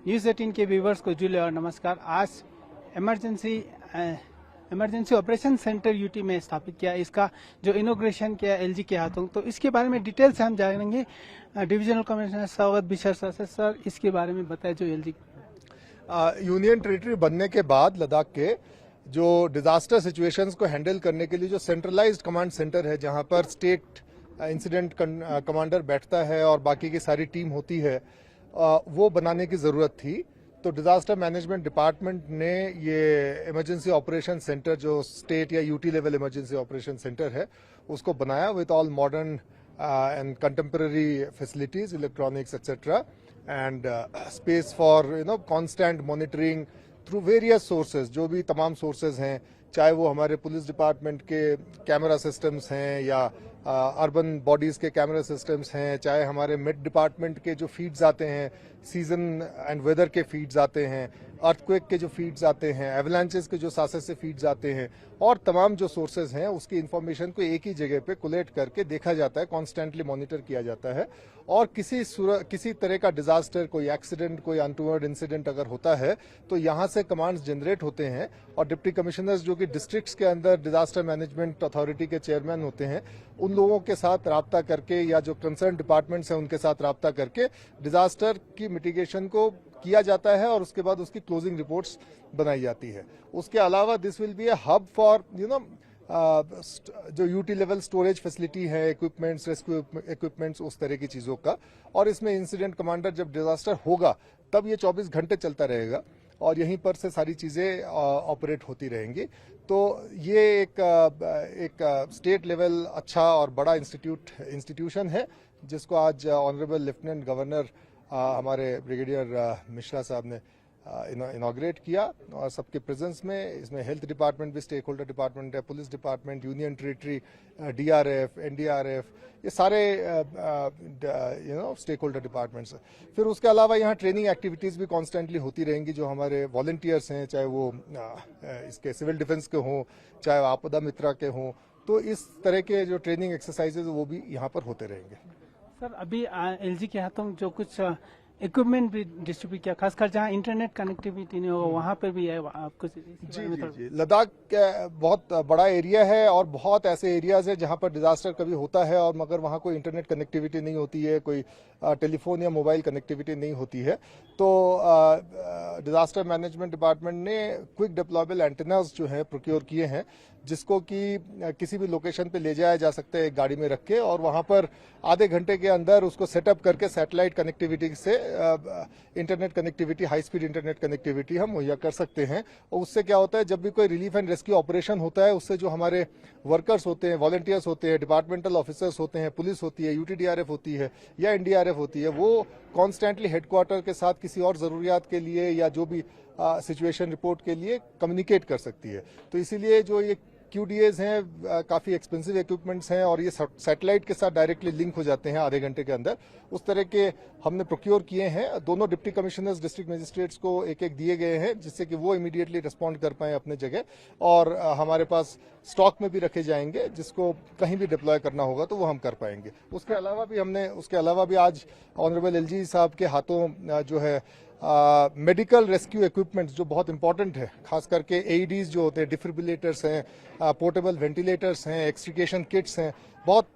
News 18 के viewers को जुले और नमस्कार। आज इमरजेंसी ऑपरेशन सेंटर यूटी में स्थापित किया, इसका जो इनॉग्रेशन किया एलजी के हाथों, तो इसके बारे में डिटेल से हम जानेंगे डिविजनल कमिश्नर सौगत बिशर सर से। सर, इसके बारे में बताएं जो एलजी यूनियन टेरिटरी बनने के बाद लद्दाख के जो डिजास्टर सिचुएशंस को हैंडल करने के लिए जो सेंट्रलाइज्ड कमांड सेंटर है, जहां पर स्टेट इंसिडेंट कमांडर बैठता है और बाकी की सारी टीम होती है, वो बनाने की जरूरत थी। तो डिजास्टर मैनेजमेंट डिपार्टमेंट ने ये इमरजेंसी ऑपरेशन सेंटर जो स्टेट या UT level emergency operation centre है उसको बनाया with all modern and contemporary facilities, electronics etcetera, and space for constant monitoring through various sources. जो भी तमाम सोर्सेज हैं, चाहे वो हमारे पुलिस डिपार्टमेंट के कैमरा सिस्टम्स हैं या अर्बन बॉडीज के कैमरा सिस्टम्स हैं, चाहे हमारे मिड डिपार्टमेंट के जो फीड्स आते हैं, सीजन एंड वेदर के फीड्स आते हैं, अर्थक्वेक के जो फीड्स आते हैं, एवलांचेस के जो सासेस से फीड्स आते हैं, और तमाम जो सोर्सेज हैं उसकी इंफॉर्मेशन को एक ही जगह पे कोलेक्ट करके देखा जाता है, कॉन्स्टेंटली मॉनिटर किया जाता है। और किसी तरह का डिजास्टर, कोई एक्सीडेंट, कोई अनटूवर्ड इंसिडेंट अगर होता है तो यहाँ से कमांड्स जनरेट होते हैं और डिप्टी कमिश्नर्स जो कि डिस्ट्रिक्ट्स के अंदर डिजास्टर मैनेजमेंट अथॉरिटी के चेयरमैन होते हैं, उन लोगों के साथ राब्ता करके या जो कंसर्न डिपार्टमेंट्स हैं उनके साथ राब्ता करके डिजास्टर की मिटिगेशन को किया जाता है और उसके बाद उसकी क्लोजिंग रिपोर्ट्स बनाई जाती है। उसके अलावा this will be A hub for जो यूटी लेवल स्टोरेज फैसिलिटी है, इक्विपमेंट्स, रेस्क्यू इक्विपमेंट्स, उस तरह की चीजों का। और इसमें इंसिडेंट कमांडर जब डिजास्टर होगा तब ये 24 घंटे चलता रहेगा और यहीं पर से सारी चीजें ऑपरेट होती रहेंगी। तो ये एक स्टेट लेवल अच्छा और बड़ा इंस्टीट्यूशन है जिसको आज ऑनरेबल लेफ्टिनेंट गवर्नर हमारे ब्रिगेडियर मिश्रा साहब ने इनॉग्रेट किया और सबके प्रेजेंस में। इसमें हेल्थ डिपार्टमेंट भी स्टेक होल्डर डिपार्टमेंट है, police department, union territory, DRF, NDRF, ये सारे स्टेक होल्डर डिपार्टमेंट्स हैं। फिर उसके अलावा यहाँ ट्रेनिंग एक्टिविटीज भी कॉन्स्टेंटली होती रहेंगी। जो हमारे वॉलंटियर्स हैं, चाहे वो इसके सिविल डिफेंस के हों, चाहे आपदा मित्रा के हों, तो इस तरह के जो ट्रेनिंग एक्सरसाइजेज वो भी यहाँ पर होते रहेंगे। सर, अभी एलजी के हाथों जो कुछ इक्विपमेंट भी डिस्ट्रीब्यूट किया, खासकर जहां इंटरनेट कनेक्टिविटी नहीं होगा वहां पर भी है आपको। जी। लद्दाख बहुत बड़ा एरिया है और बहुत ऐसे एरियाज है जहां पर डिजास्टर कभी होता है और मगर वहां कोई इंटरनेट कनेक्टिविटी नहीं होती है, कोई टेलीफोन या मोबाइल कनेक्टिविटी नहीं होती है। तो डिजास्टर मैनेजमेंट डिपार्टमेंट ने क्विक डिप्लॉयबल एंटेनास जो है प्रोक्योर किए हैं, जिसको कि किसी भी लोकेशन पे ले जाया जा सकता है एक गाड़ी में रख के, और वहां पर आधे घंटे के अंदर उसको सेटअप करके सैटेलाइट कनेक्टिविटी से internet connectivity, high speed internet connectivity हम मुहैया कर सकते हैं। और उससे क्या होता है, जब भी कोई रिलीफ एंड रेस्क्यू ऑपरेशन होता है, उससे जो हमारे वर्कर्स होते हैं, वॉलंटियर्स होते हैं, डिपार्टमेंटल ऑफिसर्स होते हैं, पुलिस होती है, यूटीडीआरएफ होती है या एनडीआरएफ होती है, वो कॉन्स्टेंटली हेडक्वार्टर के साथ किसी और जरूरियात के लिए या जो भी सिचुएशन रिपोर्ट के लिए कम्युनिकेट कर सकती है। तो इसीलिए जो ये QDAs हैं काफ़ी एक्सपेंसिव इक्विपमेंट्स हैं और ये सैटेलाइट के साथ डायरेक्टली लिंक हो जाते हैं आधे घंटे के अंदर। उस तरह के हमने प्रोक्योर किए हैं। दोनों डिप्टी कमिश्नर्स, डिस्ट्रिक्ट मजिस्ट्रेट्स को एक एक दिए गए हैं जिससे कि वो इमीडिएटली रिस्पॉन्ड कर पाएं अपने जगह, और हमारे पास स्टॉक में भी रखे जाएंगे, जिसको कहीं भी डिप्लॉय करना होगा तो वो हम कर पाएंगे। उसके अलावा भी आज ऑनरेबल एलजी साहब के हाथों जो है मेडिकल रेस्क्यू इक्विपमेंट्स जो बहुत इंपॉर्टेंट है, खास करके AEDs जो होते हैं, डिफिब्रिलेटर्स हैं, पोर्टेबल वेंटिलेटर्स हैं, एक्सट्रिकेशन किट्स हैं, बहुत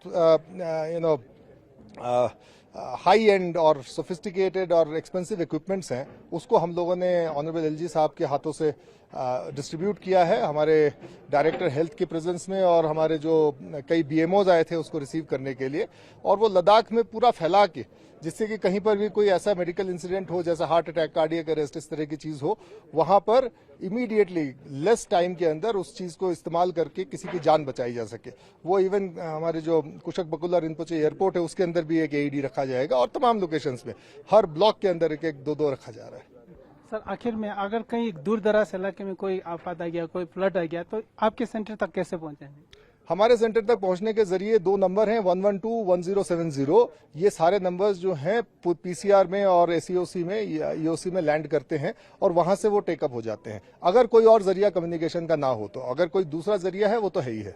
हाई एंड और सोफिस्टिकेटेड और एक्सपेंसिव इक्विपमेंट्स हैं, उसको हम लोगों ने ऑनरेबल एलजी साहब के हाथों से डिस्ट्रीब्यूट किया है हमारे डायरेक्टर हेल्थ के प्रेजेंस में, और हमारे जो कई BMOs आए थे उसको रिसीव करने के लिए, और वो लद्दाख में पूरा फैला के, जिससे कि कहीं पर भी कोई ऐसा मेडिकल इंसिडेंट हो जैसा हार्ट अटैक, कार्डियक अरेस्ट, इस तरह की चीज हो, वहां पर इमीडिएटली लेस टाइम के अंदर उस चीज को इस्तेमाल करके किसी की जान बचाई जा सके। वो इवन हमारे जो कुशक बकुला रिनपोचे एयरपोर्ट है उसके अंदर भी एक AED रखा जाएगा, और तमाम लोकेशंस में हर ब्लॉक के अंदर एक दो रखा जा रहा है। सर, आखिर में अगर कहीं दूर दराज इलाके में कोई आफत आ गया, कोई फ्लड आ गया, तो आपके सेंटर तक कैसे पहुंचेंगे? हमारे सेंटर तक पहुंचने के जरिए 2 नंबर हैं, 112-1070। ये सारे नंबर्स जो हैं PCR में और SEOC में, EOC में लैंड करते हैं और वहां से वो टेकअप हो जाते हैं। अगर कोई और जरिया कम्युनिकेशन का ना हो तो, अगर कोई दूसरा जरिया है वो तो है ही है।